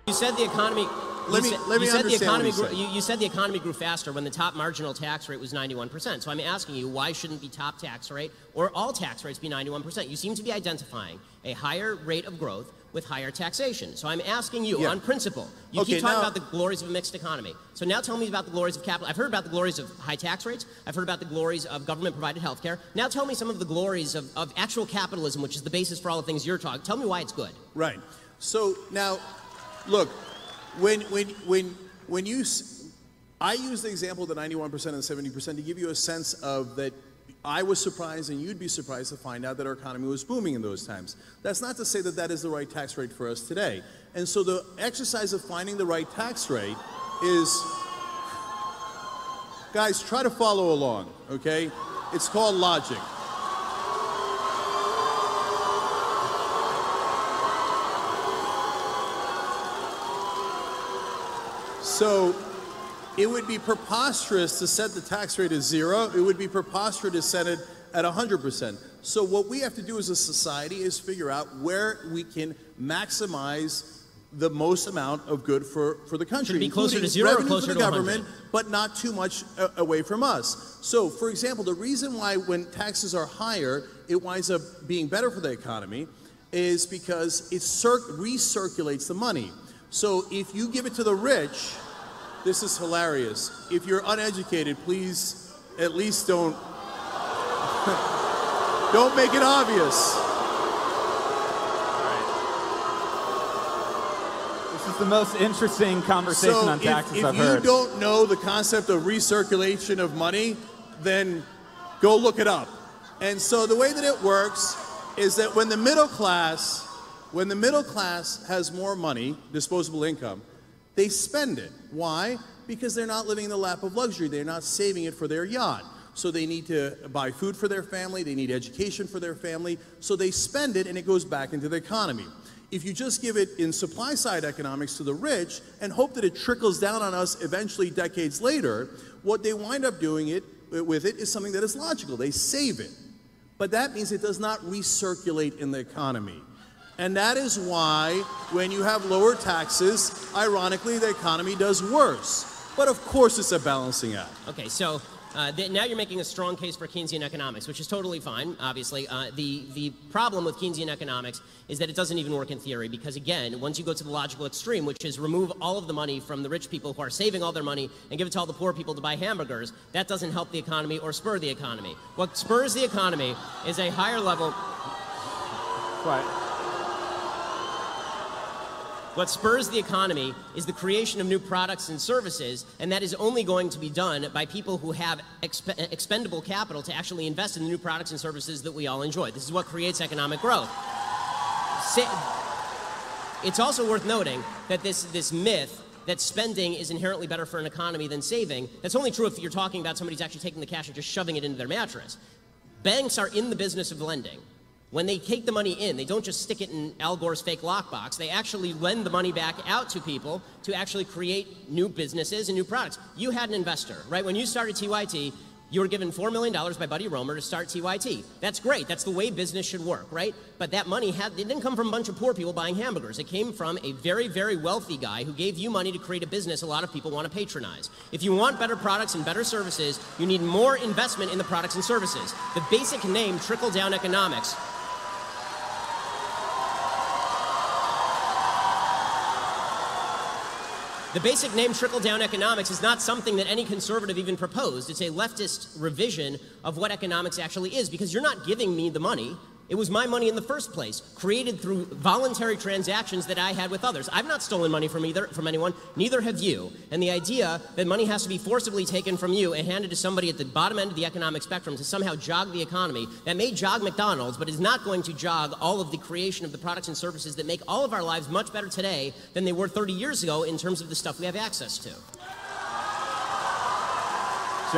You said the economy. You said the economy grew faster when the top marginal tax rate was 91%. So I'm asking you, why shouldn't the top tax rate or all tax rates be 91%? You seem to be identifying a higher rate of growth with higher taxation. So I'm asking you, on principle, you keep talking about the glories of a mixed economy. So now tell me about the glories of capital. I've heard about the glories of high tax rates. I've heard about the glories of government-provided health care. Now tell me some of the glories of actual capitalism, which is the basis for all the things you're talking. Tell me why it's good. Right. So now, look, when you, I use the example of the 91% and the 70% to give you a sense of that. I was surprised, and you'd be surprised to find out that our economy was booming in those times. That's not to say that that is the right tax rate for us today. And so the exercise of finding the right tax rate is, guys, try to follow along, okay? It's called logic. So it would be preposterous to set the tax rate at 0. It would be preposterous to set it at 100%. So what we have to do as a society is figure out where we can maximize the most amount of good for the country. Should it be closer to 0 or closer to 100? Government, but not too much away from us. So, for example, the reason why when taxes are higher, it winds up being better for the economy is because it recirculates the money. So if you give it to the rich, this is hilarious. If you're uneducated, please at least don't make it obvious. This is the most interesting conversation on taxes I've heard. If you don't know the concept of recirculation of money, then go look it up. And so the way that it works is that when the middle class has more money, disposable income, they spend it. Why? Because they're not living in the lap of luxury. They're not saving it for their yacht. So they need to buy food for their family. They need education for their family. So they spend it, and it goes back into the economy. If you just give it in supply-side economics to the rich and hope that it trickles down on us eventually decades later, what they wind up doing with it is something that is logical. They save it. But that means it does not recirculate in the economy. And that is why when you have lower taxes, ironically, the economy does worse. But of course it's a balancing act. Okay, so now you're making a strong case for Keynesian economics, which is totally fine, obviously. The problem with Keynesian economics is that it doesn't even work in theory because, again, once you go to the logical extreme, which is remove all of the money from the rich people who are saving all their money and give it to all the poor people to buy hamburgers, that doesn't help the economy or spur the economy. What spurs the economy is a higher level... Right. What spurs the economy is the creation of new products and services, and that is only going to be done by people who have expendable capital to actually invest in the new products and services that we all enjoy. This is what creates economic growth. It's also worth noting that this myth that spending is inherently better for an economy than saving, that's only true if you're talking about somebody who's actually taking the cash and just shoving it into their mattress. Banks are in the business of lending. When they take the money in, they don't just stick it in Al Gore's fake lockbox. They actually lend the money back out to people to actually create new businesses and new products. You had an investor, right? When you started TYT, you were given $4 million by Buddy Roemer to start TYT. That's great. That's the way business should work, right? But that money it didn't come from a bunch of poor people buying hamburgers. It came from a very, very wealthy guy who gave you money to create a business a lot of people want to patronize. If you want better products and better services, you need more investment in the products and services. The basic name, trickle-down economics, the basic name trickle-down economics is not something that any conservative even proposed. It's a leftist revision of what economics actually is, because you're not giving me the money. It was my money in the first place, created through voluntary transactions that I had with others. I've not stolen money from anyone, neither have you. And the idea that money has to be forcibly taken from you and handed to somebody at the bottom end of the economic spectrum to somehow jog the economy, that may jog McDonald's, but is not going to jog all of the creation of the products and services that make all of our lives much better today than they were 30 years ago in terms of the stuff we have access to.